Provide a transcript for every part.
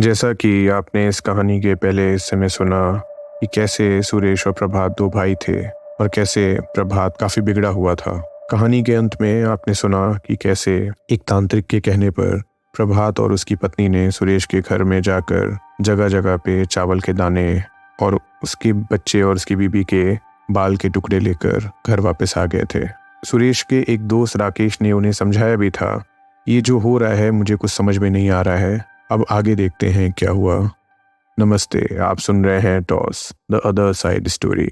जैसा कि आपने इस कहानी के पहले हिस्से में सुना कि कैसे सुरेश और प्रभात दो भाई थे और कैसे प्रभात काफ़ी बिगड़ा हुआ था। कहानी के अंत में आपने सुना कि कैसे एक तांत्रिक के कहने पर प्रभात और उसकी पत्नी ने सुरेश के घर में जाकर जगह जगह पे चावल के दाने और उसके बच्चे और उसकी बीबी के बाल के टुकड़े लेकर घर वापस आ गए थे। सुरेश के एक दोस्त राकेश ने उन्हें समझाया भी था, ये जो हो रहा है मुझे कुछ समझ में नहीं आ रहा है, अब आगे देखते हैं क्या हुआ। नमस्ते, आप सुन रहे हैं toss the other side story.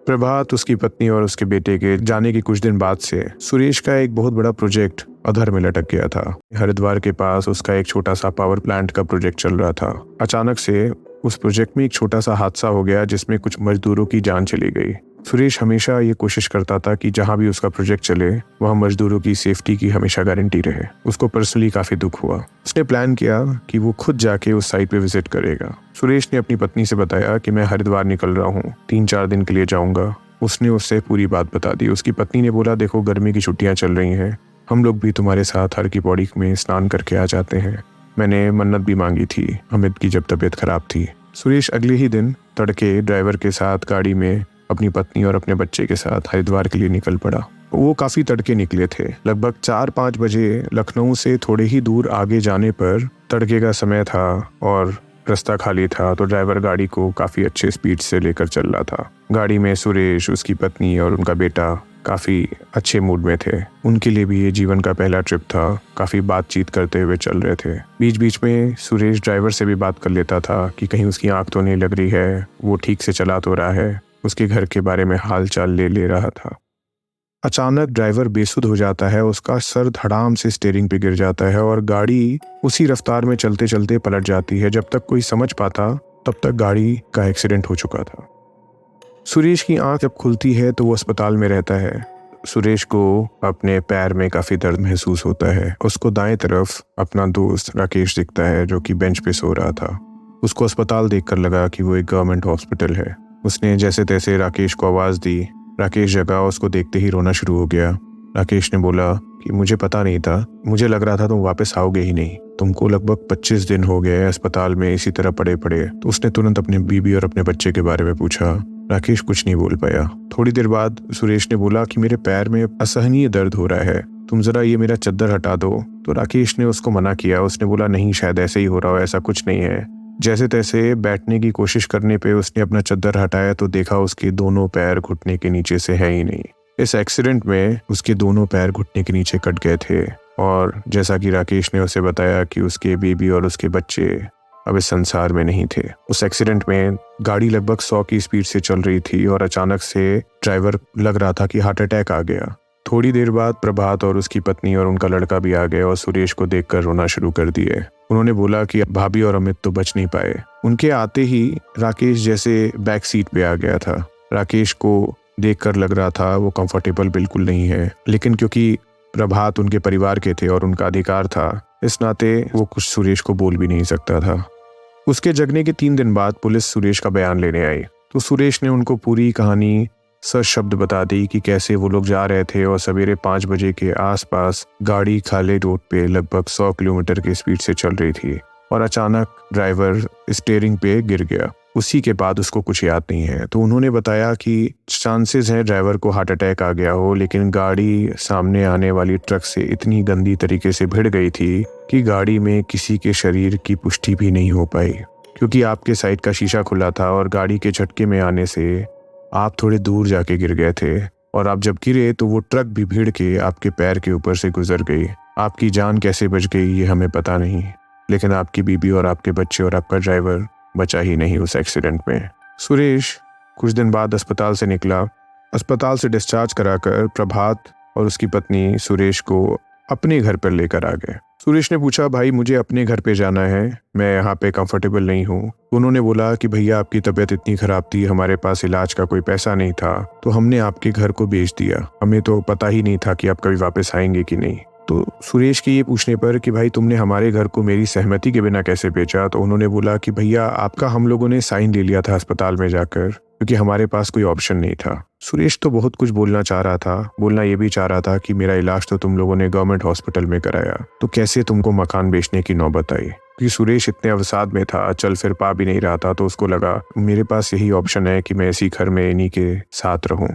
Prabhat, उसकी पत्नी और उसके बेटे के जाने के कुछ दिन बाद से सुरेश का एक बहुत बड़ा प्रोजेक्ट अधर में लटक गया था। हरिद्वार के पास उसका एक छोटा सा पावर प्लांट का प्रोजेक्ट चल रहा था। अचानक से उस प्रोजेक्ट में एक छोटा सा हादसा हो गया जिसमें कुछ मजदूरों की जान चली गई। सुरेश हमेशा ये कोशिश करता था कि जहां भी उसका प्रोजेक्ट चले वहां मजदूरों की सेफ्टी की हमेशा गारंटी रहे। उसको पर्सनली काफी दुख हुआ। उसने प्लान किया कि वो खुद जाके उस साइट पे विजिट करेगा। सुरेश ने अपनी पत्नी से बताया कि मैं हरिद्वार निकल रहा हूँ, 3-4 दिन के लिए जाऊंगा। उसने उससे पूरी बात बता दी। उसकी पत्नी ने बोला, देखो गर्मी की छुट्टियां चल रही हैं, हम लोग भी तुम्हारे साथ हर की पौड़ी में स्नान करके आ जाते हैं। मैंने मन्नत भी मांगी थी अमित की जब तबीयत खराब थी। सुरेश अगले ही दिन तड़के ड्राइवर के साथ गाड़ी में अपनी पत्नी और अपने बच्चे के साथ हरिद्वार के लिए निकल पड़ा। वो काफी तड़के निकले थे। लगभग 4-5 बजे लखनऊ से थोड़े ही दूर आगे जाने पर तड़के का समय था और रास्ता खाली था, तो ड्राइवर गाड़ी को काफी अच्छे स्पीड से लेकर चल रहा था। गाड़ी में सुरेश, उसकी पत्नी और उनका बेटा काफी अच्छे मूड में थे। उनके लिए भी ये जीवन का पहला ट्रिप था। काफी बातचीत करते हुए चल रहे थे। बीच बीच में सुरेश ड्राइवर से भी बात कर लेता था कि कहीं उसकी आंख तो नहीं लग रही है, वो ठीक से चला तो रहा है। उसके घर के बारे में हाल चाल ले रहा था। अचानक ड्राइवर बेसुध हो जाता है। उसका सर धड़ाम से स्टीयरिंग पे गिर जाता है और गाड़ी उसी रफ्तार में चलते चलते पलट जाती है। जब तक कोई समझ पाता तब तक गाड़ी का एक्सीडेंट हो चुका था। सुरेश की आंख जब खुलती है तो वो अस्पताल में रहता है। सुरेश को अपने पैर में काफी दर्द महसूस होता है। उसको दाएं तरफ अपना दोस्त राकेश दिखता है जो कि बेंच पे सो रहा था। उसको अस्पताल देखकर लगा कि वो एक गवर्नमेंट हॉस्पिटल है। उसने जैसे तैसे राकेश को आवाज दी। राकेश जगा, उसको देखते ही रोना शुरू हो गया। राकेश ने बोला कि मुझे पता नहीं था, मुझे लग रहा था तुम वापस आओगे ही नहीं। तुमको लगभग 25 दिन हो गए अस्पताल में इसी तरह पड़े पड़े। तो उसने तुरंत अपनी बीबी और अपने बच्चे के बारे में पूछा। राकेश कुछ नहीं बोल पाया। थोड़ी देर बाद सुरेश ने बोला कि मेरे पैर में असहनीय दर्द हो रहा है, तुम जरा ये मेरा चद्दर हटा दो। तो राकेश ने उसको मना किया। उसने बोला, नहीं, शायद ऐसे ही हो रहा हो, ऐसा कुछ नहीं है। जैसे तैसे बैठने की कोशिश करने पे उसने अपना चद्दर हटाया तो देखा उसके दोनों पैर घुटने के नीचे से है ही नहीं। इस एक्सीडेंट में उसके दोनों पैर घुटने के नीचे कट गए थे और जैसा कि राकेश ने उसे बताया कि उसके बीबी और उसके बच्चे अब इस संसार में नहीं थे। उस एक्सीडेंट में गाड़ी लगभग 100 की स्पीड से चल रही थी और अचानक से ड्राइवर लग रहा था कि हार्ट अटैक आ गया। थोड़ी देर बाद प्रभात और उसकी पत्नी और उनका लड़का भी आ गए और सुरेश को देखकर रोना शुरू कर दिए। उन्होंने बोला कि भाभी और अमित तो बच नहीं पाए। उनके आते ही राकेश जैसे बैक सीट पे आ गया था। राकेश को देखकर लग रहा था वो कंफर्टेबल बिल्कुल नहीं है, लेकिन क्योंकि प्रभात उनके परिवार के थे और उनका अधिकार था, इस नाते वो कुछ सुरेश को बोल भी नहीं सकता था। उसके जगने के 3 दिन बाद पुलिस सुरेश का बयान लेने आई तो सुरेश ने उनको पूरी कहानी शब्द बता दी कि कैसे वो लोग जा रहे थे और सवेरे 5 बजे के आसपास गाड़ी खाले रोड पे लगभग 100 किलोमीटर की स्पीड से चल रही थी और अचानक ड्राइवर स्टीयरिंग पे गिर गया। उसी के बाद उसको कुछ याद नहीं है। तो उन्होंने बताया कि चांसेस हैं ड्राइवर को हार्ट अटैक आ गया हो, लेकिन गाड़ी सामने आने वाली ट्रक से इतनी गंदी तरीके से भिड़ गई थी कि गाड़ी में किसी के शरीर की पुष्टि भी नहीं हो पाई, क्योंकि आपके साइड का शीशा खुला था और गाड़ी के झटके में आने से आप थोड़े दूर जाके गिर गए थे और आप जब गिरे तो वो ट्रक भी भीड़ के आपके पैर के ऊपर से गुजर गई। आपकी जान कैसे बच गई ये हमें पता नहीं, लेकिन आपकी बीबी और आपके बच्चे और आपका ड्राइवर बचा ही नहीं उस एक्सीडेंट में। सुरेश कुछ दिन बाद अस्पताल से निकला। अस्पताल से डिस्चार्ज कराकर प्रभात और उसकी पत्नी सुरेश को अपने घर पर लेकर आ गए। सुरेश ने पूछा, भाई मुझे अपने घर पे जाना है, मैं यहाँ पे कंफर्टेबल नहीं हूँ। उन्होंने बोला कि भैया आपकी तबीयत इतनी खराब थी, हमारे पास इलाज का कोई पैसा नहीं था, तो हमने आपके घर को बेच दिया। हमें तो पता ही नहीं था कि आप कभी वापस आएंगे कि नहीं। तो सुरेश के ये पूछने पर कि भाई तुमने हमारे घर को मेरी सहमति के बिना कैसे बेचा, तो उन्होंने बोला कि भैया आपका हम लोगों ने साइन ले लिया था अस्पताल में जाकर, क्योंकि हमारे पास कोई ऑप्शन नहीं था। सुरेश तो बहुत कुछ बोलना चाह रहा था। बोलना ये भी चाह रहा था कि मेरा इलाज तो तुम लोगों ने गवर्नमेंट हॉस्पिटल में कराया, तो कैसे तुमको मकान बेचने की नौबत आई। क्योंकि सुरेश इतने अवसाद में था, चल फिर पा भी नहीं रहा था, तो उसको लगा मेरे पास यही ऑप्शन है कि मैं इसी घर में इन्हीं के साथ रहूं।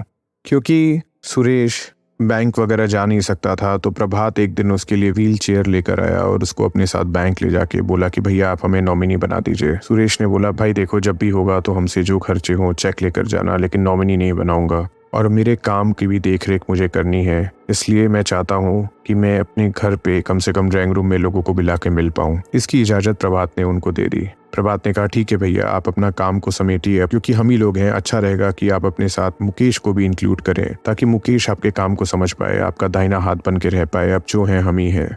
क्योंकि सुरेश बैंक वगैरह जा नहीं सकता था, तो प्रभात एक दिन उसके लिए व्हील चेयर लेकर आया और उसको अपने साथ बैंक ले जाके बोला कि भैया आप हमें नॉमिनी बना दीजिए। सुरेश ने बोला भाई देखो, जब भी होगा तो हमसे जो खर्चे हों चेक लेकर जाना, लेकिन नॉमिनी नहीं बनाऊंगा, और मेरे काम की भी देख रेख मुझे करनी है, इसलिए मैं चाहता हूँ कि मैं अपने घर पे कम से कम ड्राइंग रूम में लोगों को बुला के मिल पाऊँ। इसकी इजाज़त प्रभात ने उनको दे दी। प्रभात ने कहा ठीक है भैया, आप अपना काम को समेटिए, क्योंकि हम ही लोग हैं, अच्छा रहेगा कि आप अपने साथ मुकेश को भी इंक्लूड करें, ताकि मुकेश आपके काम को समझ पाए, आपका दाहिना हाथ बन के रह पाए। अब जो हैं हम ही हैं।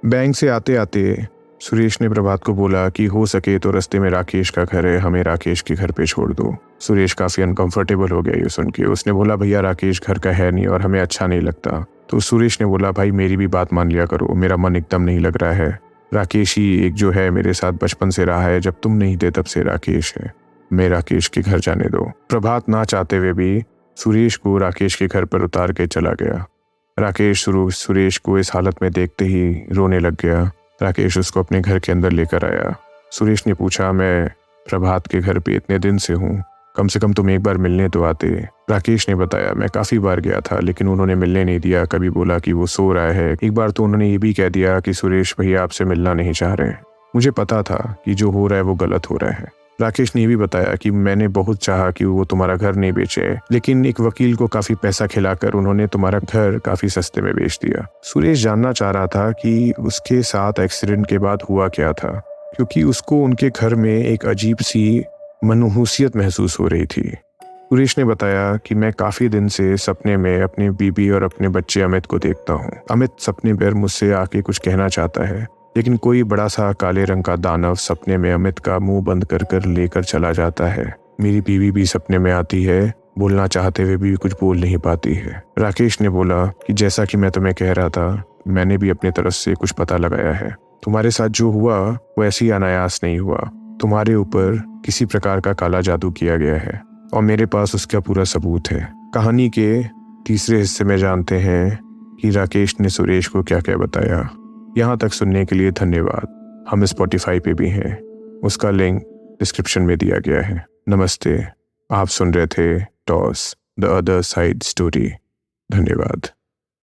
बैंक से आते आते सुरेश ने प्रभात को बोला कि हो सके तो रास्ते में राकेश का घर है, हमें राकेश के घर पे छोड़ दो। सुरेश काफ़ी अनकंफर्टेबल हो गया ये सुन के। उसने बोला भैया राकेश घर का है नहीं और हमें अच्छा नहीं लगता। तो सुरेश ने बोला भाई मेरी भी बात मान लिया करो, मेरा मन एकदम नहीं लग रहा है। राकेश ही एक जो है मेरे साथ बचपन से रहा है, जब तुम नहीं थे तब से राकेश है, मैं राकेश के घर जाने दो। प्रभात ना चाहते हुए भी सुरेश को राकेश के घर पर उतार के चला गया। राकेश सुरेश को इस हालत में देखते ही रोने लग गया। राकेश उसको अपने घर के अंदर लेकर आया। सुरेश ने पूछा मैं प्रभात के घर पे इतने दिन से हूँ, कम से कम तुम एक बार मिलने तो आते। राकेश ने बताया मैं काफ़ी बार गया था, लेकिन उन्होंने मिलने नहीं दिया। कभी बोला कि वो सो रहा है, एक बार तो उन्होंने ये भी कह दिया कि सुरेश भैया आपसे मिलना नहीं चाह रहे। मुझे पता था कि जो हो रहा है वो गलत हो रहा है। राकेश ने भी बताया कि मैंने बहुत चाहा कि वो तुम्हारा घर नहीं बेचे, लेकिन एक वकील को काफ़ी पैसा खिलाकर उन्होंने तुम्हारा घर काफ़ी सस्ते में बेच दिया। सुरेश जानना चाह रहा था कि उसके साथ एक्सीडेंट के बाद हुआ क्या था, क्योंकि उसको उनके घर में एक अजीब सी मनहूसियत महसूस हो रही थी। सुरेश ने बताया कि मैं काफ़ी दिन से सपने में अपनी बीबी और अपने बच्चे अमित को देखता हूँ। अमित सपने में मुझसे आके कुछ कहना चाहता है, लेकिन कोई बड़ा सा काले रंग का दानव सपने में अमित का मुंह बंद कर कर लेकर चला जाता है। मेरी बीवी भी सपने में आती है, बोलना चाहते हुए भी कुछ बोल नहीं पाती है। राकेश ने बोला कि जैसा कि मैं तुम्हें कह रहा था, मैंने भी अपनी तरफ से कुछ पता लगाया है। तुम्हारे साथ जो हुआ वो ऐसे ही अनायास नहीं हुआ, तुम्हारे ऊपर किसी प्रकार का काला जादू किया गया है और मेरे पास उसका पूरा सबूत है। कहानी के तीसरे हिस्से में जानते हैं कि राकेश ने सुरेश को क्या क्या बताया। यहाँ तक सुनने के लिए धन्यवाद। हम स्पॉटिफाई पे भी हैं, उसका लिंक डिस्क्रिप्शन में दिया गया है। नमस्ते, आप सुन रहे थे toss the other side story. धन्यवाद।